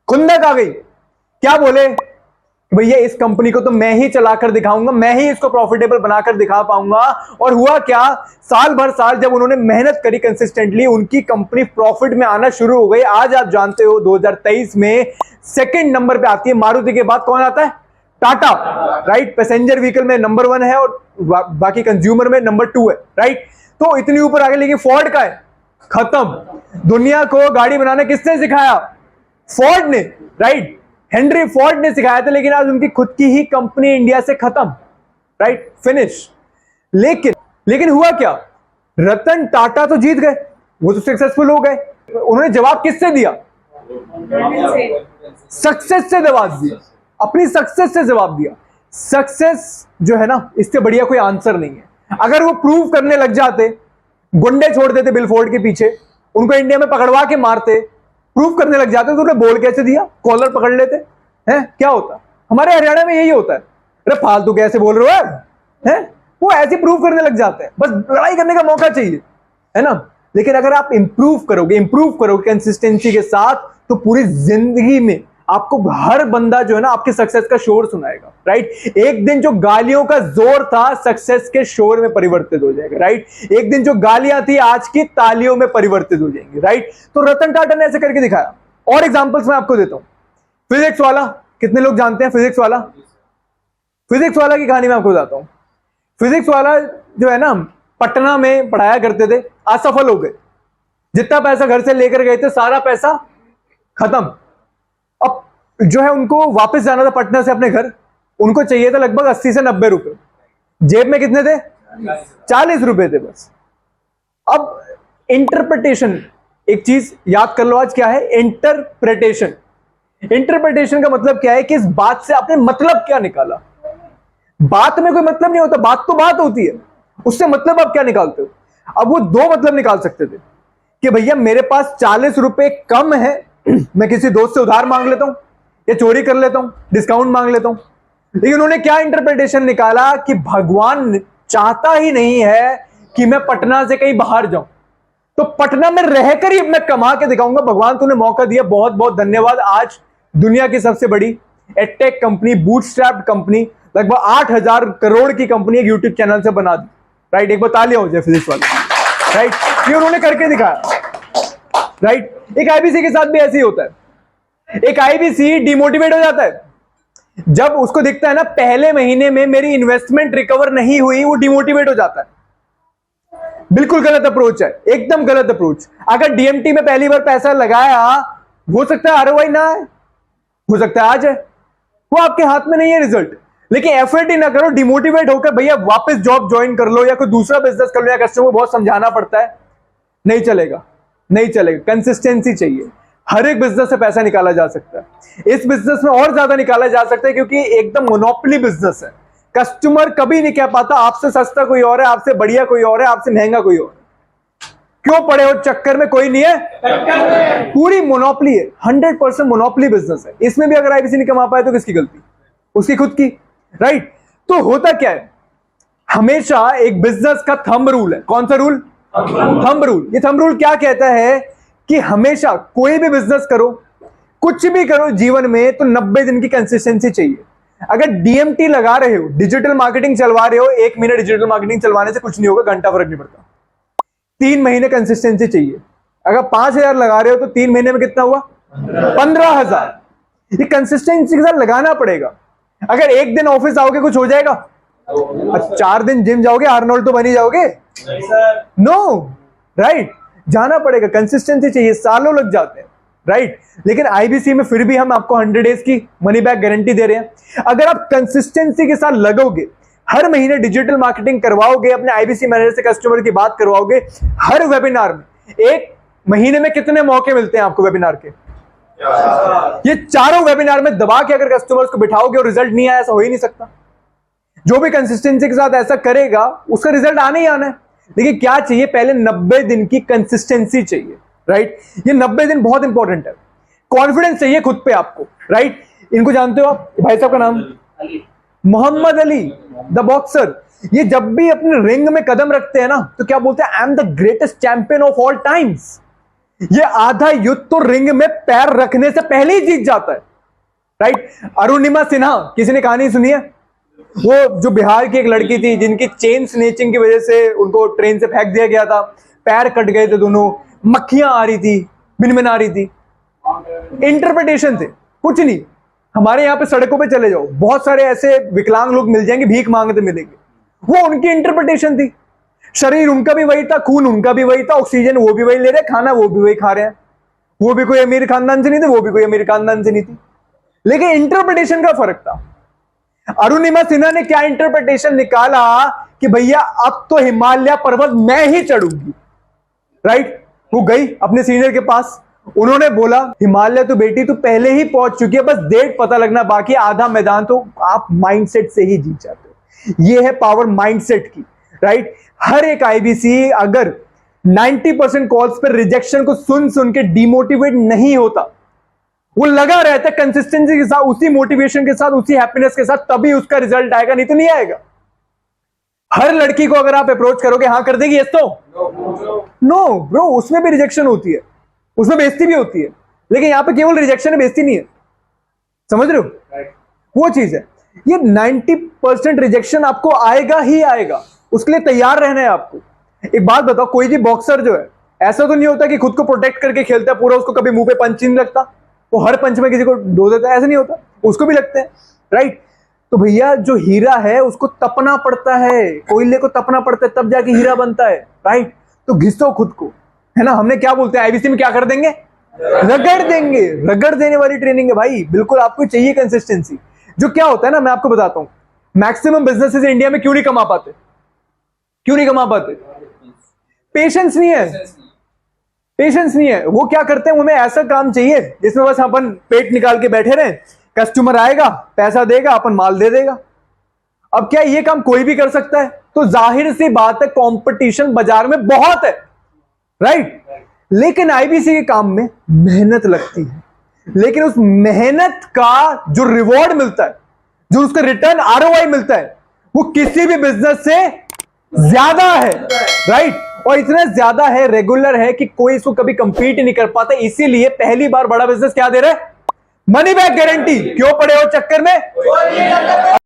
खुंदक आ गई। क्या बोले? भैया इस कंपनी को तो मैं ही चलाकर दिखाऊंगा, मैं ही इसको प्रॉफिटेबल बनाकर दिखा पाऊंगा। और हुआ क्या, साल भर साल जब उन्होंने मेहनत करी कंसिस्टेंटली, उनकी कंपनी प्रॉफिट में आना शुरू हो गई। आज आप जानते हो 2023 में सेकंड नंबर पे आती है मारुति के बाद कौन आता है? टाटा, राइट? पैसेंजर व्हीकल में नंबर 1 है और बाकी कंज्यूमर में नंबर 2 है, राइट? तो इतनी ऊपर आ गए। लेकिन फोर्ड का है खत्म। दुनिया को गाड़ी बनाना किसने सिखाया? फोर्ड ने, राइट? हेनरी फोर्ड ने सिखाया था। लेकिन आज उनकी खुद की ही कंपनी इंडिया से खत्म, राइट? फिनिश। लेकिन हुआ क्या, रतन टाटा तो जीत गए, वो तो सक्सेसफुल हो गए। उन्होंने जवाब किससे दिया? सक्सेस से जवाब दिया, अपनी सक्सेस से जवाब दिया। सक्सेस जो है ना, इससे बढ़िया कोई आंसर नहीं है। अगर वो प्रूव करने लग जाते, गुंडे छोड़ देते बिलफोर्ड के पीछे, उनको इंडिया में पकड़वा के मारते, प्रूव करने लग जाते, तो उन्हें बोल कैसे दिया, कॉलर पकड़ लेते हैं, क्या होता? हमारे हरियाणा में यही होता है, अरे फालतू कैसे बोल रहे हो हैं? वो ऐसे प्रूव करने लग जाते हैं, बस लड़ाई करने का मौका चाहिए, है ना। लेकिन अगर आप इंप्रूव करोगे कंसिस्टेंसी के साथ, तो पूरी जिंदगी में आपको हर बंदा जो है ना आपके सक्सेस का शोर सुनाएगा, राइट। एक दिन जो गालियों का जोर था, सक्सेस के शोर में परिवर्तित हो जाएगा, राइट। एक दिन जो गालियां थी, आज की तालियों में परिवर्तित हो जाएंगी, राइट। तो रतन टाटा ने ऐसे करके दिखाया। और एग्जांपल्स मैं आपको देता हूं। फिजिक्स वाला, कितने लोग जानते हैं फिजिक्स वाला? फिजिक्स वाला की कहानी मैं आपको बताता हूं। फिजिक्स वाला जो है ना, पटना में पढ़ाया करते थे, असफल हो गए। जितना पैसा घर से लेकर गए थे, सारा पैसा खत्म। अब जो है उनको वापस जाना था पटना से अपने घर, उनको चाहिए था लगभग 80 से 90 रुपए। जेब में कितने थे? 40 रुपए थे बस। अब इंटरप्रिटेशन, एक चीज याद कर लो आज, क्या है इंटरप्रिटेशन। इंटरप्रिटेशन का मतलब क्या है कि इस बात से आपने मतलब क्या निकाला। बात में कोई मतलब नहीं होता, बात तो बात होती है, उससे मतलब आप क्या निकालते हो। अब वो दो मतलब निकाल सकते थे कि भैया मेरे पास 40 रुपए कम है, मैं किसी दोस्त से उधार मांग लेता हूं या चोरी कर लेता हूं, डिस्काउंट मांग लेता हूं। लेकिन उन्होंने क्या इंटरप्रिटेशन निकाला कि भगवान चाहता ही नहीं है कि मैं पटना से कहीं बाहर जाऊं, तो पटना में रहकर ही मैं कमा के दिखाऊंगा। भगवान तूने मौका दिया, बहुत बहुत धन्यवाद। आज दुनिया की सबसे बड़ी एडटेक कंपनी, बूटस्ट्रैप्ड कंपनी, लगभग 8,000 करोड़ की कंपनी एक यूट्यूब चैनल से बना दी, राइट। एक बार तालियां हो जाए फिजिक्स वाले, राइट। ये उन्होंने करके दिखाया, राइट। एक आईबीसी के साथ भी ऐसे ही होता है। एक आईबीसी डिमोटिवेट हो जाता है जब उसको दिखता है ना पहले महीने में मेरी इन्वेस्टमेंट रिकवर नहीं हुई, वो डिमोटिवेट हो जाता है। बिल्कुल गलत अप्रोच है, एकदम गलत अप्रोच। अगर डीएमटी में पहली बार पैसा लगाया, हो सकता है आरओआई ना आए, हो सकता है आ जाए, वो आपके हाथ में नहीं है रिजल्ट। लेकिन एफर्ट ही ना करो, डिमोटिवेट होकर भैया वापस जॉब ज्वाइन कर लो या कोई दूसरा बिजनेस कर लो, या कस्टमर को बहुत समझाना पड़ता है, नहीं चलेगा, नहीं चलेगा। कंसिस्टेंसी चाहिए। हर एक बिजनेस से पैसा निकाला जा सकता है, इस बिजनेस में और ज्यादा निकाला जा सकता है क्योंकि एकदम मोनोपोली बिजनेस है। कस्टमर कभी नहीं कह पाता आपसे सस्ता कोई और है, आपसे बढ़िया कोई और है, आपसे महंगा कोई और है। क्यों पड़े हो चक्कर में, कोई नहीं है, पूरी मोनोपोली है, 100% मोनोपोली बिजनेस है। इसमें भी अगर आईबीसी नहीं कमा पाए तो किसकी गलती? उसकी खुद की, राइट। तो होता क्या है, हमेशा एक बिजनेस का थंब रूल है। कौन सा रूल? Thumb rule. ये थंब रूल क्या कहता है कि हमेशा कोई भी बिजनेस करो, कुछ भी करो जीवन में, तो 90 दिन की कंसिस्टेंसी चाहिए। अगर डीएमटी लगा रहे हो, डिजिटल मार्केटिंग चलवा रहे हो, 1 महीने डिजिटल मार्केटिंग चलवाने से कुछ नहीं होगा, घंटा फर्क नहीं पड़ता। 3 महीने कंसिस्टेंसी चाहिए। अगर 5,000 लगा रहे हो तो 3 महीने में कितना हुआ? 15,000। ये कंसिस्टेंसी के साथ लगाना पड़ेगा। अगर एक दिन ऑफिस आओगे कुछ हो जाएगा, 4 दिन जिम जाओगे, आर्नोल्ड तो बनी जाओगे? No, right. जाना पड़ेगा, कंसिस्टेंसी चाहिए, सालों लग जाते हैं, राइट। लेकिन आईबीसी में फिर भी हम आपको 100 डेज की मनी बैक गारंटी दे रहे हैं। अगर आप कंसिस्टेंसी के साथ लगोगे, हर महीने डिजिटल मार्केटिंग करवाओगे, अपने आईबीसी मैनेजर से कस्टमर की बात करवाओगे, हर वेबिनार में, एक महीने में कितने मौके मिलते हैं आपको वेबिनार के? ये चारों वेबिनार में दबा के अगर कस्टमर्स को बिठाओगे और रिजल्ट नहीं आया, ऐसा हो ही नहीं सकता। जो भी कंसिस्टेंसी के साथ ऐसा करेगा उसका रिजल्ट आना ही आना है। लेकिन क्या चाहिए? पहले 90 दिन की कंसिस्टेंसी चाहिए, राइट। ये 90 दिन बहुत इंपॉर्टेंट है। कॉन्फिडेंस चाहिए खुद पे आपको, राइट। इनको जानते हो आप, भाई साहब का नाम? Muhammad Ali the boxer. ये जब भी अपने रिंग में कदम रखते हैं ना, तो क्या बोलते हैं? I am the greatest champion of all times. ये आधा युद्ध तो रिंग में पैर रखने से पहले ही जीत जाता है, राइट। अरुणिमा सिन्हा, किसी ने कहानी सुनी है? वो जो बिहार की एक लड़की थी जिनकी चेन स्नेचिंग की वजह से उनको ट्रेन से फेंक दिया गया था, पैर कट गए थे दोनों, मक्खियां आ रही थी, मिनमिना रही थी। इंटरप्रिटेशन थे, कुछ नहीं। हमारे यहां पे सड़कों पे चले जाओ, बहुत सारे ऐसे विकलांग लोग मिल जाएंगे, भीख मांगते मिलेंगे, वो उनकी इंटरप्रिटेशन थी। शरीर उनका भी वही था, खून उनका भी वही था, ऑक्सीजन वो भी वही ले रहे, खाना वो भी वही खा रहे हैं। वो भी कोई अमीर खानदान से नहीं थे, वो भी कोई अमीर खानदान से नहीं थी, लेकिन इंटरप्रिटेशन का फर्क था। अरुणिमा सिन्हा ने क्या इंटरप्रिटेशन निकाला कि भैया अब तो हिमालय पर्वत मैं ही चढ़ूंगी, राइट। वो गई अपने सीनियर के पास, उन्होंने बोला हिमालय तो बेटी तू पहले ही पहुंच चुकी है, बस डेट पता लगना बाकी, आधा मैदान तो आप माइंडसेट से ही जीत जाते हो। ये है पावर माइंडसेट की, राइट। हर एक आईबीसी अगर 90% कॉल्स पर रिजेक्शन को सुन सुन के डिमोटिवेट नहीं होता, वो लगा रहता है कंसिस्टेंसी के साथ, उसी मोटिवेशन के साथ, उसी हैप्पीनेस के साथ, तभी उसका रिजल्ट आएगा, नहीं तो नहीं आएगा। हर लड़की को अगर आप अप्रोच करोगे हाँ कर देगी, यस तो नो ब्रो, उसमें भी रिजेक्शन होती है, उसमें बेइज्जती भी होती है, लेकिन यहां पे केवल रिजेक्शन है, बेइज्जती नहीं है। समझ रहे हो? वो चीज है। ये 90% रिजेक्शन आपको आएगा ही आएगा, उसके लिए तैयार रहना है आपको। एक बात बताओ, कोई भी बॉक्सर जो है, ऐसा तो नहीं होता कि खुद को प्रोटेक्ट करके खेलता है पूरा, उसको कभी मुंह पे पंच नहीं लगता, वो हर पंच में किसी को डो देता है, ऐसा नहीं होता, उसको भी लगते हैं, राइट। तो भैया जो हीरा है उसको तपना पड़ता है, कोयले को तपना पड़ता है, तब जाके हीरा बनता है, राइट। तो घिसो खुद को, है ना। हमने क्या बोलते हैं आईबीसी में, क्या कर देंगे, रगड़ देंगे, रगड़ देने वाली ट्रेनिंग है भाई, बिल्कुल आपको चाहिए कंसिस्टेंसी। जो क्या होता है ना, मैं आपको बताता हूं, मैक्सिमम बिजनेसेस इंडिया में क्यों नहीं कमा पाते, क्यों नहीं कमा पाते? पेशेंस नहीं है, पेशेंस नहीं है। वो क्या करते हैं, उन्हें ऐसा काम चाहिए जिसमें बस अपन पेट निकाल के बैठे रहे, कस्टमर आएगा, पैसा देगा, अपन माल दे देगा। अब क्या ये काम कोई भी कर सकता है? तो जाहिर सी बात है कंपटीशन बाजार में बहुत है, राइट। लेकिन आईबीसी के काम में मेहनत लगती है, लेकिन उस मेहनत का जो रिवॉर्ड मिलता है, जो उसका रिटर्न आरओआई मिलता है, वो किसी भी बिजनेस से ज्यादा है, राइट। और इतना ज्यादा है, रेगुलर है कि कोई इसको कभी कंपीट नहीं कर पाता। इसीलिए पहली बार बड़ा बिजनेस क्या दे रहा है, मनी बैक गारंटी। क्यों पड़े हो चक्कर में?